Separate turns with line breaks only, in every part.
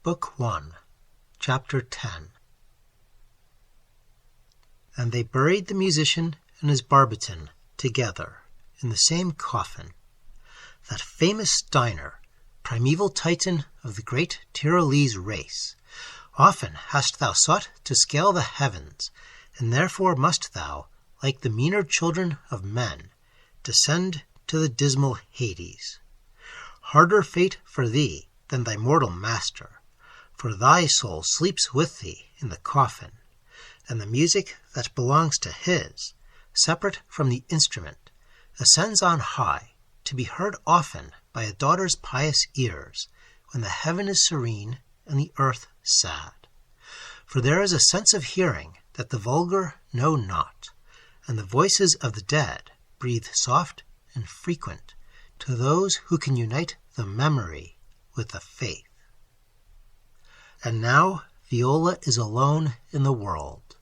Book 1, Chapter 10. And they buried the musician and his barbiton together in the same coffin. That famous Steiner, primeval Titan of the great Tyrolese race, often hast thou sought to scale the heavens, and therefore must thou, like the meaner children of men, descend to the dismal Hades. Harder fate for thee than thy mortal master, for thy soul sleeps with thee in the coffin, and the music that belongs to his, separate from the instrument, ascends on high, to be heard often by a daughter's pious ears, when the heaven is serene and the earth sad. For there is a sense of hearing that the vulgar know not, and the voices of the dead breathe soft and frequent to those who can unite the memory with the faith. And now Viola is alone in the world,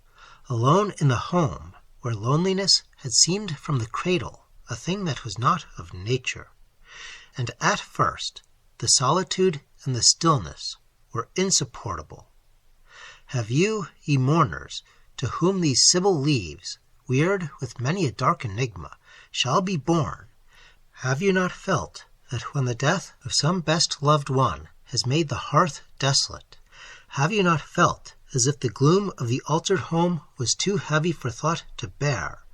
alone in the home where loneliness had seemed from the cradle a thing that was not of nature. And at first the solitude and the stillness were insupportable. Have you, ye mourners, to whom these Sibyl leaves, weird with many a dark enigma, shall be borne, have you not felt that when the death of some best loved one has made the hearth desolate, have you not felt as if the gloom of the altered home was too heavy for thought to bear,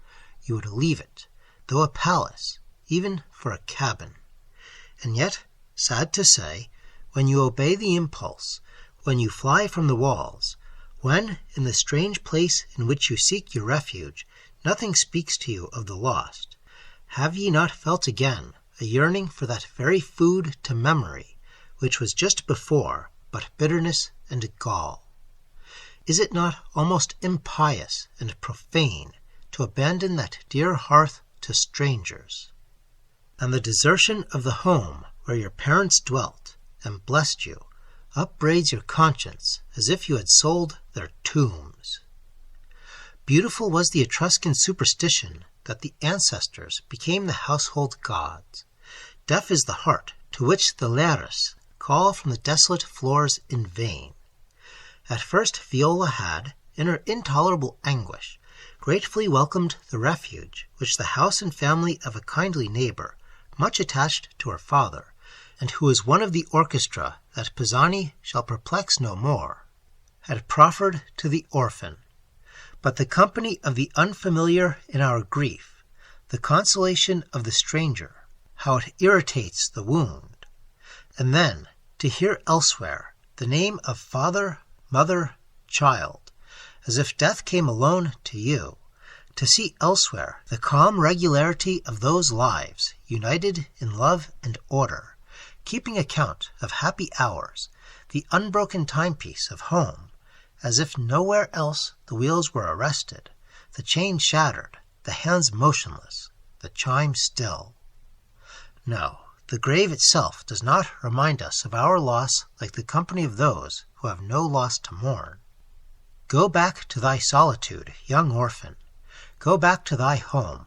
you would leave it, though a palace, even for a cabin? And yet, sad to say, when you obey the impulse, when you fly from the walls, when, in the strange place in which you seek your refuge, nothing speaks to you of the lost, have ye not felt again a yearning for that very food to memory, which was just before but bitterness and gall? Is it not almost impious and profane to abandon that dear hearth to strangers? And the desertion of the home where your parents dwelt and blessed you upbraids your conscience as if you had sold their tombs. Beautiful was the Etruscan superstition that the ancestors became the household gods. Deaf is the heart to which the Lares call from the desolate floors in vain. At first Viola had, in her intolerable anguish, gratefully welcomed the refuge which the house and family of a kindly neighbor, much attached to her father, and who was one of the orchestra that Pisani shall perplex no more, had proffered to the orphan. But the company of the unfamiliar in our grief, the consolation of the stranger, how it irritates the wound. And then, to hear elsewhere the name of father, mother, child, as if death came alone to you, to see elsewhere the calm regularity of those lives united in love and order, keeping account of happy hours, the unbroken timepiece of home, as if nowhere else the wheels were arrested, the chain shattered, the hands motionless, the chime still. No, the grave itself does not remind us of our loss like the company of those who have no loss to mourn. Go back to thy solitude, young orphan. Go back to thy home.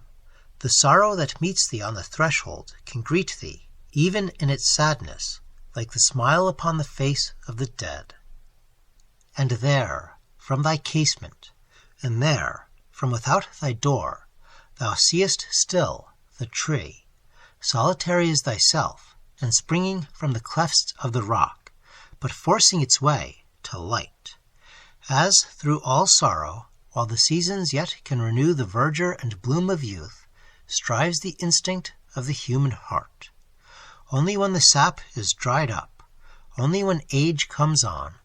The sorrow that meets thee on the threshold can greet thee, even in its sadness, like the smile upon the face of the dead. And there, from thy casement, and there, from without thy door, thou seest still the tree, solitary as thyself, and springing from the clefts of the rock, but forcing its way to light. As through all sorrow, while the seasons yet can renew the verdure and bloom of youth, strives the instinct of the human heart. Only when the sap is dried up, only when age comes on,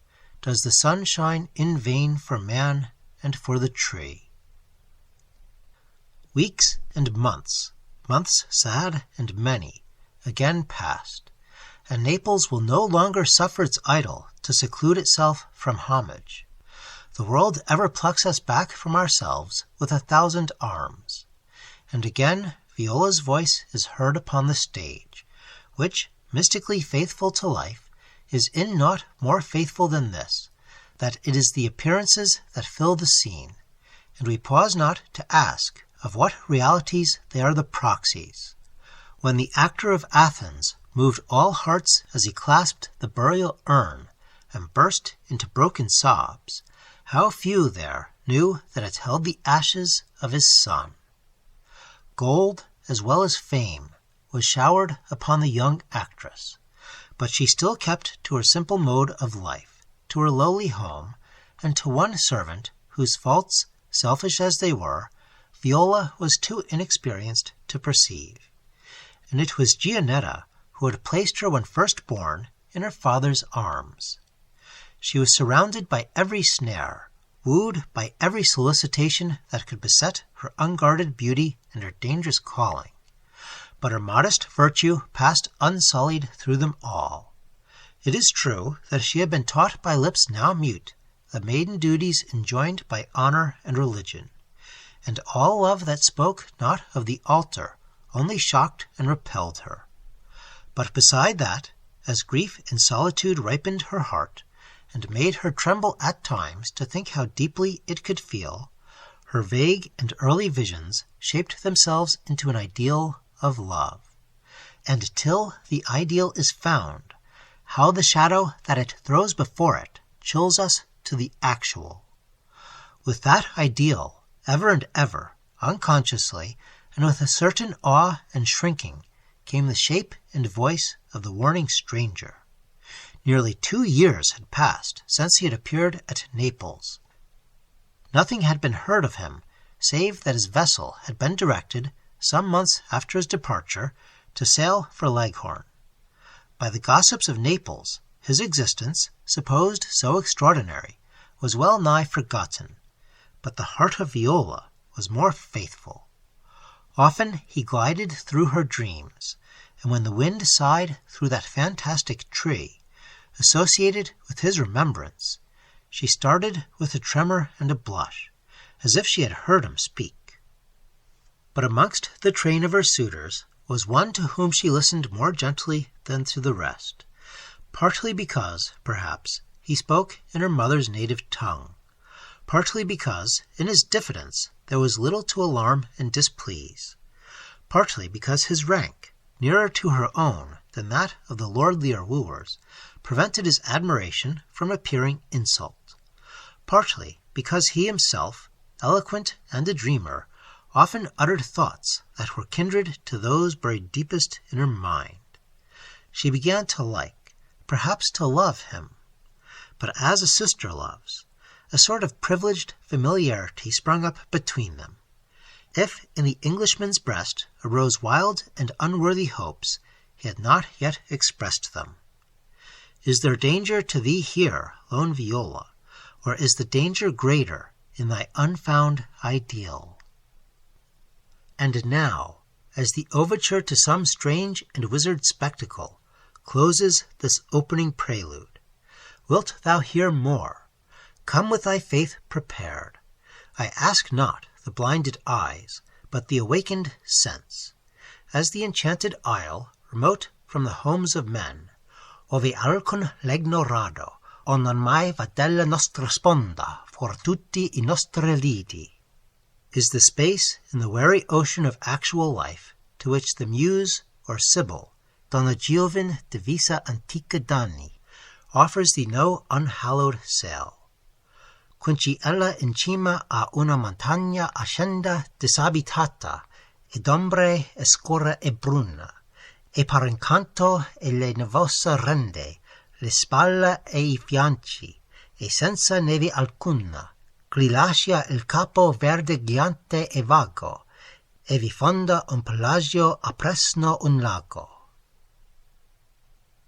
does the sun shine in vain for man and for the tree. Weeks and months sad and many, again passed, and Naples will no longer suffer its idol to seclude itself from homage. The world ever plucks us back from ourselves with 1,000 arms. And again Viola's voice is heard upon the stage, which, mystically faithful to life, is in naught more faithful than this, that it is the appearances that fill the scene, and we pause not to ask of what realities they are the proxies. When the actor of Athens moved all hearts as he clasped the burial urn, and burst into broken sobs, how few there knew that it held the ashes of his son. Gold, as well as fame, was showered upon the young actress, but she still kept to her simple mode of life, to her lowly home, and to one servant whose faults, selfish as they were, Viola was too inexperienced to perceive. And it was Gianetta who had placed her when first born in her father's arms. She was surrounded by every snare, wooed by every solicitation that could beset her unguarded beauty and her dangerous calling. But her modest virtue passed unsullied through them all. It is true that she had been taught by lips now mute the maiden duties enjoined by honor and religion, and all love that spoke not of the altar only shocked and repelled her. But beside that, as grief and solitude ripened her heart, and made her tremble at times to think how deeply it could feel, her vague and early visions shaped themselves into an ideal of love. And till the ideal is found, how the shadow that it throws before it chills us to the actual. With that ideal, ever and ever, unconsciously, and with a certain awe and shrinking, came the shape and voice of the warning stranger. Nearly 2 years had passed since he had appeared at Naples. Nothing had been heard of him, save that his vessel had been directed, some months after his departure, to sail for Leghorn. By the gossips of Naples, his existence, supposed so extraordinary, was well nigh forgotten, but the heart of Viola was more faithful. Often he glided through her dreams, and when the wind sighed through that fantastic tree, associated with his remembrance, she started with a tremor and a blush, as if she had heard him speak. But amongst the train of her suitors was one to whom she listened more gently than to the rest, partly because, perhaps, he spoke in her mother's native tongue, partly because, in his diffidence, there was little to alarm and displease, partly because his rank, nearer to her own than that of the lordlier wooers, prevented his admiration from appearing insult, partly because he himself, eloquent and a dreamer, often uttered thoughts that were kindred to those buried deepest in her mind. She began to like, perhaps to love him, but as a sister loves, a sort of privileged familiarity sprung up between them. If in the Englishman's breast arose wild and unworthy hopes, he had not yet expressed them. Is there danger to thee here, lone Viola, or is the danger greater in thy unfound ideal? And now, as the overture to some strange and wizard spectacle closes this opening prelude, wilt thou hear more? Come with thy faith prepared. I ask not the blinded eyes, but the awakened sense. As the enchanted isle, remote from the homes of men, ove alcun legno Rado, o non mai va dalle nostre sponde, for tutti nostri lidi, is the space in the wary ocean of actual life to which the muse or sibyl, donna Giovin difesa antica danni, offers thee no unhallowed sail. Quinci ella in cima a una montagna ascenda disabitata, ed ombre escura e bruna, e par incanto e le nevosa rende, le spalle e I fianchi, e senza neve alcuna, gli lascia il capo verdeggiante e vago, e vi fonda un pelagio appresso un lago.